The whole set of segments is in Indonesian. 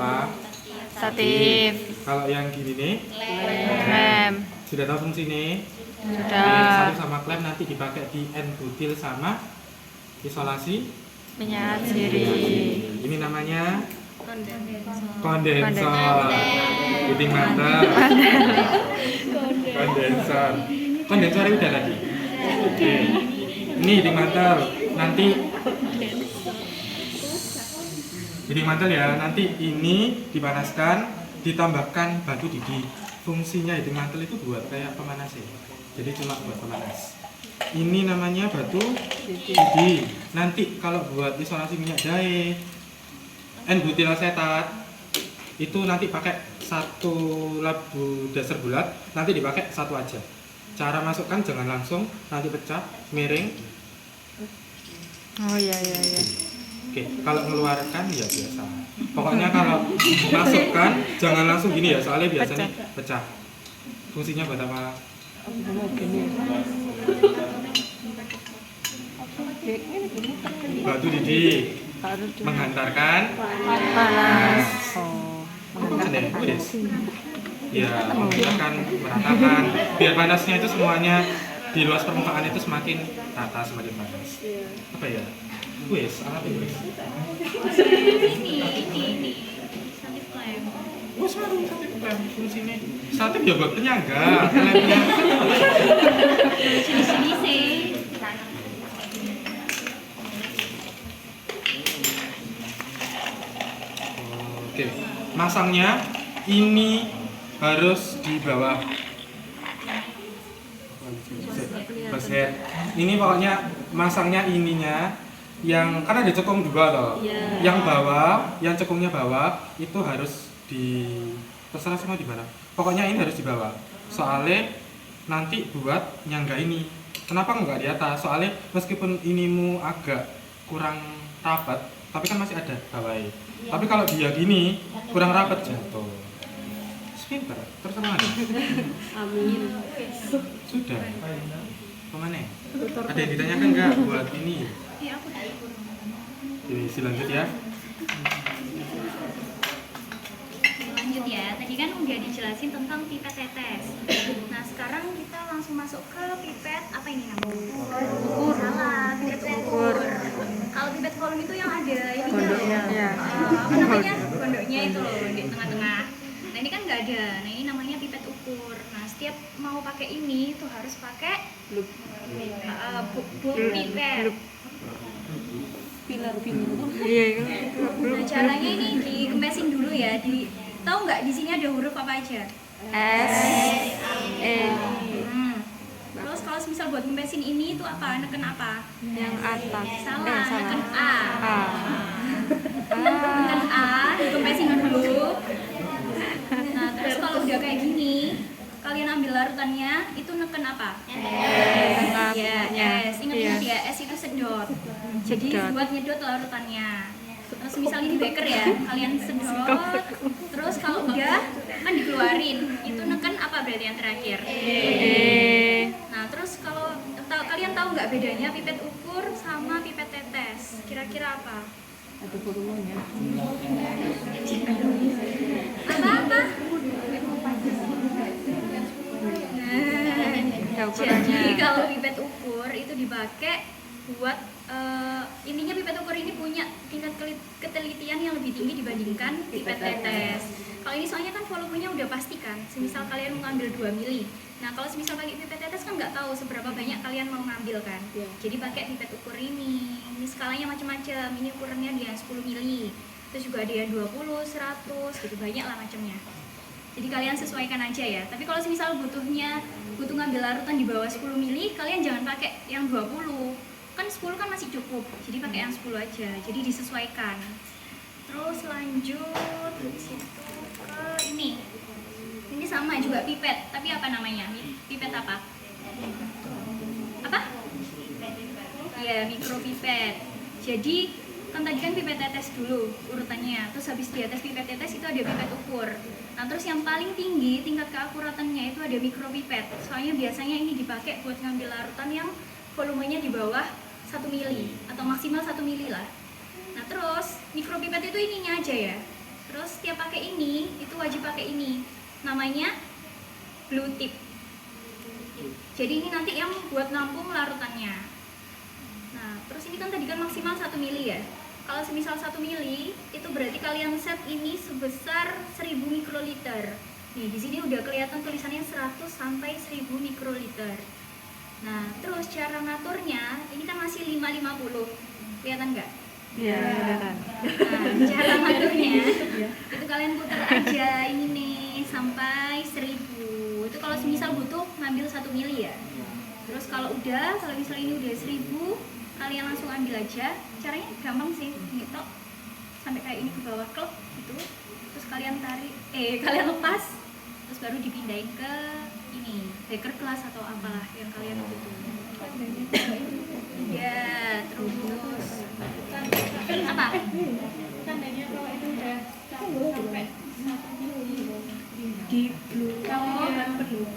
apa? Statif. Kalau yang gini nih, Klem. sudah tahu fungsinya? Sudah. Statif sama klem nanti dipakai di N-butil sama isolasi Minyak sirih. Ini namanya kondensor. Biting mantap. Kondensor. Kondensornya udah tadi. Oke. Ini biting mantel. Nanti biting mantel ya. Nanti ini dipanaskan, ditambahkan batu didih. Fungsinya biting mantel itu buat kayak pemanas ya. Jadi cuma buat pemanas. Ini namanya batu didih. Nanti kalau buat isolasi minyak jahe, N-butil asetat itu nanti pakai satu labu dasar bulat, nanti dipakai satu aja. Cara masukkan jangan langsung, nanti pecah, miring. Oh iya. Oke, kalau mengeluarkan ya biasa. Pokoknya kalau masukkan jangan langsung gini ya, soalnya biasanya pecah. Fungsinya buat apa? Batu didih menghantarkan panas. bukan deh, wes. Ya, menghantarkan, meratakan biar panasnya itu semuanya di luas permukaan itu semakin rata, semakin panas. Apa ya? Wes, alat itu wes. Ini statif klem. Oh, sarung statif klem fungsinya. Statif ya buat penyangga, klemnya. Sini sih. Oke, masangnya ini harus di bawah. Basket. Ini pokoknya masangnya ininya yang kan ada cekung juga toh. Yang bawah, yang cekungnya bawah itu harus di terserah semua di mana. Pokoknya ini harus di bawah. Soalnya nanti buat nyangga ini. Kenapa nggak di atas? Soalnya meskipun inimu agak kurang rapat, tapi kan masih ada bawahnya. Tapi kalau dia gini kurang rapat jatuh. Pinter, terserah. Amin. Sudah. Kemana? Ada yang ditanyakan nggak buat ini? Iya, aku tahu. Oke, lanjut ya. Lanjut ya. Tadi kan udah dijelasin tentang pipet tetes. Nah, sekarang kita langsung masuk ke pipet apa ini namanya? Ukur. Salah, pipet ukur. Kalau pipet volume itu yang ada ini Kondoknya. Ya. apa namanya? Kondoknya itu loh di tengah-tengah. Nah, ini kan nggak ada. Nah, ini namanya pipet ukur. Nah, setiap mau pakai ini tuh harus pakai book pipet. Iya. Nah, caranya ini dikempesin dulu ya. Tahu nggak di sini ada huruf apa aja? S E Terus kalau misal buat kempesin ini itu apa? Neken apa? yang atas. Salah, neken A. A. Neken A, dikempesin dulu. Nah, terus kalau udah kayak gini, kalian ambil larutannya, itu neken apa? Ya, S. Ingat-ingat ya, S itu sedot. Jadi buat nyedot larutannya. Terus misalnya di baker ya, kalian sedot. Terus kalau udah kan dikeluarin, itu neken apa berarti yang terakhir? Nah, terus kalau kalian tahu nggak bedanya pipet ukur sama pipet tetes? Kira-kira apa? Ada volumenya. Apa-apa? Jadi kalau pipet ukur itu dipakai buat ininya pipet ukur ini punya tingkat ketelitian yang lebih tinggi dibandingkan pipet tetes. Kalau ini soalnya kan volumenya udah pasti kan, semisal kalian mau ngambil 2 mili. Nah, kalau semisal pakai pipet tetes kan nggak tahu seberapa banyak kalian mau ngambil kan. Jadi pakai pipet ukur ini. Ini skalanya macam-macam. Ini ukurannya dia 10 mili. Terus juga ada yang 20, 100, gitu banyak lah macamnya. Jadi kalian sesuaikan aja ya. Tapi kalau semisal butuh ngambil larutan di bawah 10 mili, kalian jangan pakai yang 20. Kan 10 kan masih cukup. Jadi pakai yang 10 aja. Jadi disesuaikan. Terus lanjut dari situ ke ini. Ini sama juga pipet, tapi apa namanya? Pipet apa? Apa? Ya, mikropipet. Jadi kan tadi kan pipet tetes dulu urutannya, terus habis di atas pipet tetes itu ada pipet ukur. Nah, terus yang paling tinggi tingkat keakuratannya itu ada mikropipet. Soalnya biasanya ini dipakai buat ngambil larutan yang volumenya di bawah 1 mili atau maksimal 1 mili lah. Nah, terus mikropipet itu ininya aja ya. Terus setiap pakai ini itu wajib pakai ini, namanya blue tip. Jadi ini nanti yang buat nampung larutannya. Nah, terus ini kan tadi kan maksimal 1 mili ya. Kalau semisal 1 mili, itu berarti kalian set ini sebesar 1000 mikroliter. Nih, di sini udah kelihatan tulisannya 100 sampai 1000 mikroliter. Nah, terus cara ngaturnya, ini kan masih 550. Kelihatan nggak? Iya, kelihatan. Nah, cara ngaturnya, itu kalian putar aja ini nih, sampai 1000. Itu kalau semisal butuh ngambil 1 mili ya. Terus kalau misalnya ini udah 1000, kalian langsung ambil aja. Caranya gampang sih, gitu sampai kayak ini ke bawah klep gitu. Terus kalian kalian lepas, terus baru dipindahin ke ini baker class atau apalah yang kalian butuh. Ya, terus apa? Tandanya kalau itu udah sampai 1 mili di blue. Oh,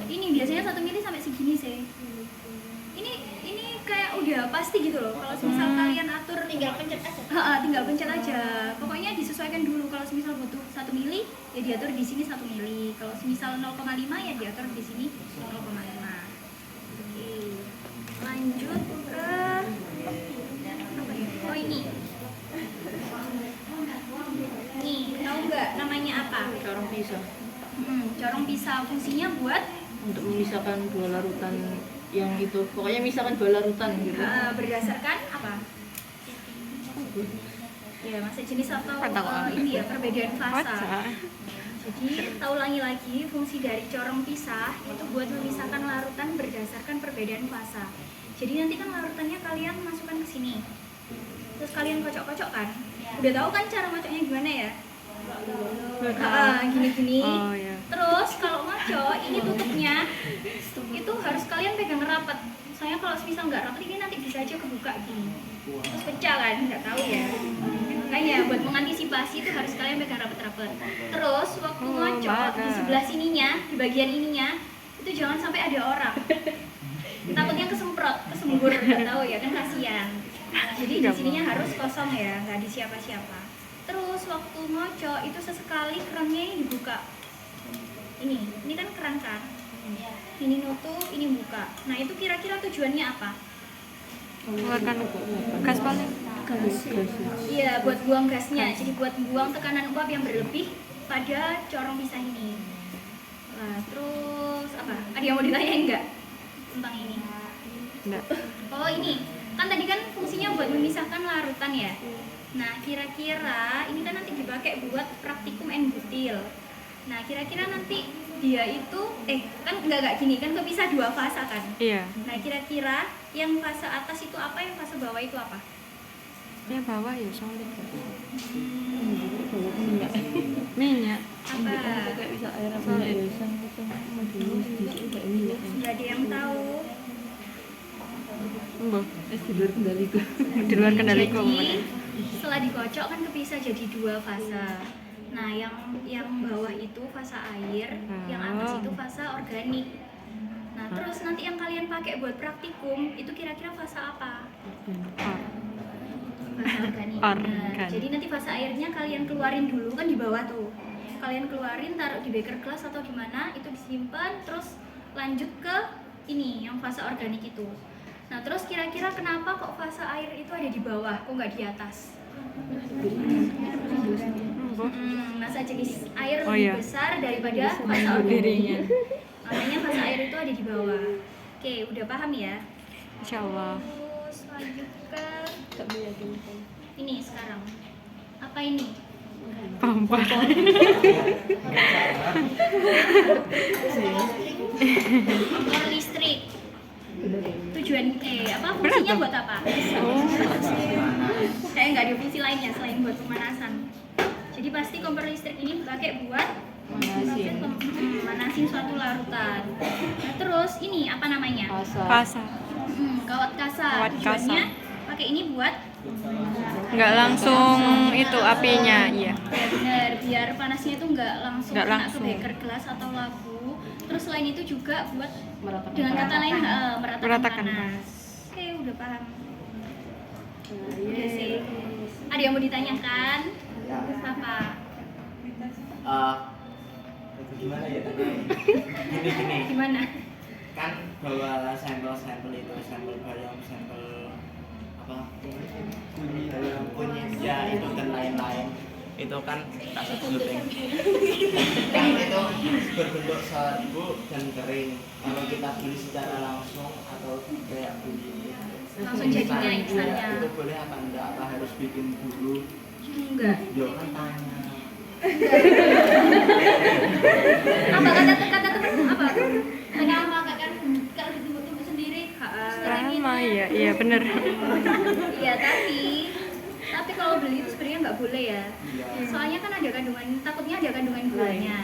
ini biasanya 1 mili sampai segini sih. Ini kayak udah pasti gitu loh. Kalau misal kalian atur Tinggal pencet aja. tinggal pencet aja. Pokoknya disesuaikan dulu. Kalau misal butuh 1 mili, ya diatur di sini 1 mili. Kalau misal 0,5 ya diatur di sini 0,5. Oke. Lanjut ke apa ya? Oh ini. Nih, tahu nggak namanya apa? Corong pisah Corong pisah fungsinya buat untuk memisahkan dua larutan yang itu, pokoknya misalkan dua larutan gitu. berdasarkan apa? Ya, masa jenis atau Pantauan. ini ya perbedaan fasa. Fasa. Jadi kita ulangi lagi, fungsi dari corong pisah itu buat memisahkan larutan berdasarkan perbedaan fasa. Jadi nanti kan larutannya kalian masukkan ke sini, terus kalian kocok-kocok kan. Udah tahu kan cara ngocoknya gimana ya? Gini-gini. Oh ya. Terus kalau ngocok ini tutupnya itu harus kalian pegang rapat. Soalnya kalau misal nggak rapat ini nanti bisa aja kebuka gini. Terus pecah kan, nggak tahu ya. Makanya buat mengantisipasi itu harus kalian pegang rapat-rapat. Terus waktu ngocok di sebelah sininya, di bagian ininya itu jangan sampai ada orang. Takutnya kesembur, nggak tahu ya kan kasihan. Jadi di sininya harus kosong ya, nggak di siapa-siapa. Terus waktu ngocok itu sesekali kerannya ini dibuka. Ini kan keran kan. Ini nutup, ini buka. Nah itu kira-kira tujuannya apa? Mengeluarkan gas paling. Iya, buat buang gasnya. Jadi buat buang tekanan uap yang berlebih pada corong pisah ini. Nah, terus apa? Ada yang mau ditanyain nggak tentang ini? Enggak. Oh ini, kan tadi kan fungsinya buat memisahkan larutan ya. Nah kira-kira ini kan nanti dipakai buat praktikum and butil. Nah kira-kira nanti dia itu kan enggak gini kan kepisah 2 fasa kan. Iya. Nah kira-kira yang fase atas itu apa, yang fase bawah itu apa? Yang bawah ya solid. Minyak Minyak. Apa? kayak bisa air apa minyak biasa itu kayak minyak Nggak ada yang tahu. Mbah. di luar kendaliku. Di luar kendaliku. Jadi setelah dikocok kan kepisah jadi 2 fase. Nah yang bawah itu fase air, yang atas itu fase organik. Nah terus nanti yang kalian pakai buat praktikum itu kira-kira fase apa? Fase organik. Nah, Organik. jadi nanti fase airnya kalian keluarin dulu kan di bawah tuh. Kalian keluarin, taruh di beker glass atau di mana, itu disimpan, terus lanjut ke ini yang fase organik itu. Nah terus kira-kira kenapa kok fase air itu ada di bawah, kok nggak di atas? Masa jenis air Oh, lebih iya. besar daripada fase organiknya. Makanya fase air itu ada di bawah. Oke, udah paham ya? Insyaallah. Terus lanjut ke ini sekarang. Apa ini? Pompa. Kompor listrik. Tujuan fungsinya buat apa? Kayak nggak ada fungsi lainnya selain buat pemanasan. Jadi pasti kompor listrik ini dipakai buat manasin suatu larutan. Nah, terus ini apa namanya? Fasa. Kawat kasar. Kawat kasar. Tujuannya pakai ini buat Enggak langsung itu apinya, iya. ya benar, biar panasnya itu nggak langsung Nggak kena langsung. ke beker gelas atau labu. Terus selain itu juga buat Meratakan dengan kata lain meratakan Meratakan panas. Oke, udah paham. Udah sih. Ada yang mau ditanyakan? Apa? Gimana ya? Gini. Gimana? Kan bawa sampel itu, sampel bayam, sampel apa? Kunyit, ya itu dan lain-lain. Itu kan tak syuting. Kan itu berbentuk sagu dan kering. Kalau kita beli secara langsung atau kayak beli Langsung jadinya insannya. itu boleh apa enggak? Apa harus bikin dulu? Enggak. Yo kan tanya. Apa kata temanmu apa? Kenapa kan kalau ditunggu-tunggu sendiri? Sama ya, iya bener. Iya tapi kalau beli itu sebenarnya nggak boleh ya. Soalnya kan ada takutnya ada kandungan gulanya.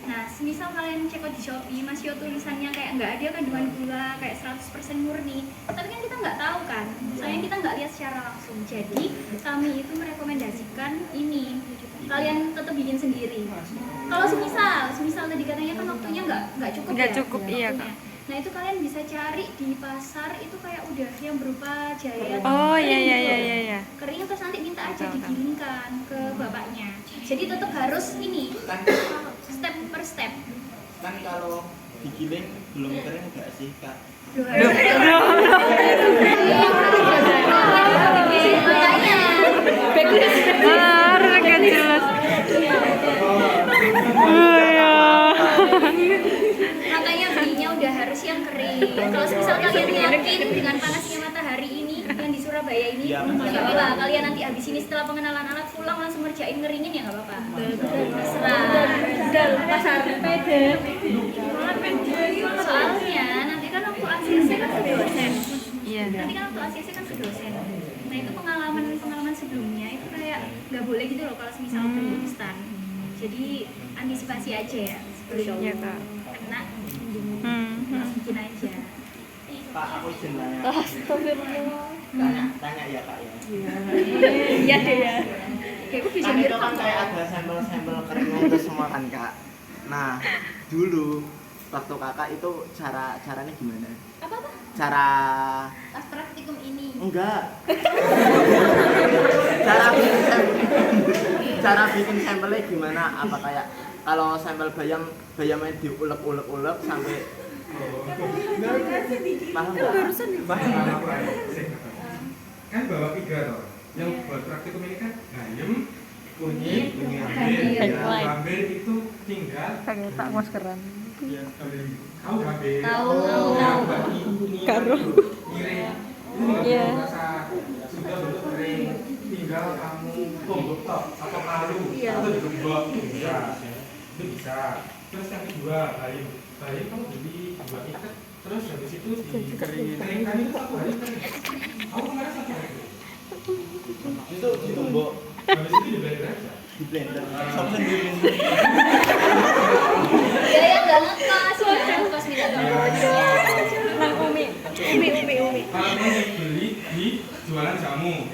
Nah, semisal kalian cek di Shopee, Mas Yo tulisannya kayak nggak ada kandungan gula, kayak 100% murni. Tapi kan kita nggak tahu kan, soalnya kita nggak lihat secara langsung. Jadi kami itu merekomendasikan ini, kalian tetap bikin sendiri. Kalau semisal tadi katanya kan waktunya nggak cukup. Nggak ya, cukup, iya, waktunya. Kak. Nah itu kalian bisa cari di pasar itu kayak udah yang berupa jahe Oh iya kering iya gitu. iya iya iya. Kering terus nanti minta aja Tahu, tahu. digiringkan ke bapaknya. Jadi tetap harus ini Kan step per step. kan kalau digiling belum kering enggak sih Kak? Harus kan jelas. Makanya belinya udah harus yang kering. Kalau misal kalian yakin dengan panasnya matahari ini yang di Surabaya ini, Ya, nggak apa-apa. Kalian nanti habis ini setelah pengenalan alat pulang langsung ngerjain ngeringin ya nggak apa-apa. Terserah. Pasar soalnya nanti kan waktu ACC kan ke dosen. Iya. Nanti kan waktu ACC kan ke dosen. Nah itu pengalaman sebelumnya itu kayak nggak boleh gitu loh kalau misal beli instan. Jadi antisipasi aja ya sebelum Iya, Kak. kena Hmm. bikin aja. Pak aku izin nanya. Astagfirullah. Tanya ya Kak ya. Iya deh ya. Kayak aku bisa Kan itu kan direkam. kayak ada sampel-sampel keringnya itu semua kan Kak. Nah, dulu waktu Kakak itu caranya gimana? Apa? Cara Pas praktikum ini. enggak. Cara bikin sampelnya gimana? Apa kayak kalau sampel bayamnya diulek-ulek sampai paham nggak? Kan bawa 3 toh. Yang buat praktikum ini kan bayam, kunyit, gambir itu tinggal Pakai tak maskeran. tahu gambir. Tahu. Yang bagi kunyit. Karo. Ngiring. Iya. Sudah bentuk kering, tinggal kamu tumbuk tok atau palu atau digembok bisa. Itu bisa. Terus yang kedua bayam kamu beli 2 ikat terus habis itu dikeringkan itu 1 hari kering. Aku kemarin 1 hari kering. Itu ditumbuk Habis itu di blender aja. di blender. Sop sendiri. Ya nggak ngekos minta tolong. Nang umi. Kalau mau beli di jualan jamu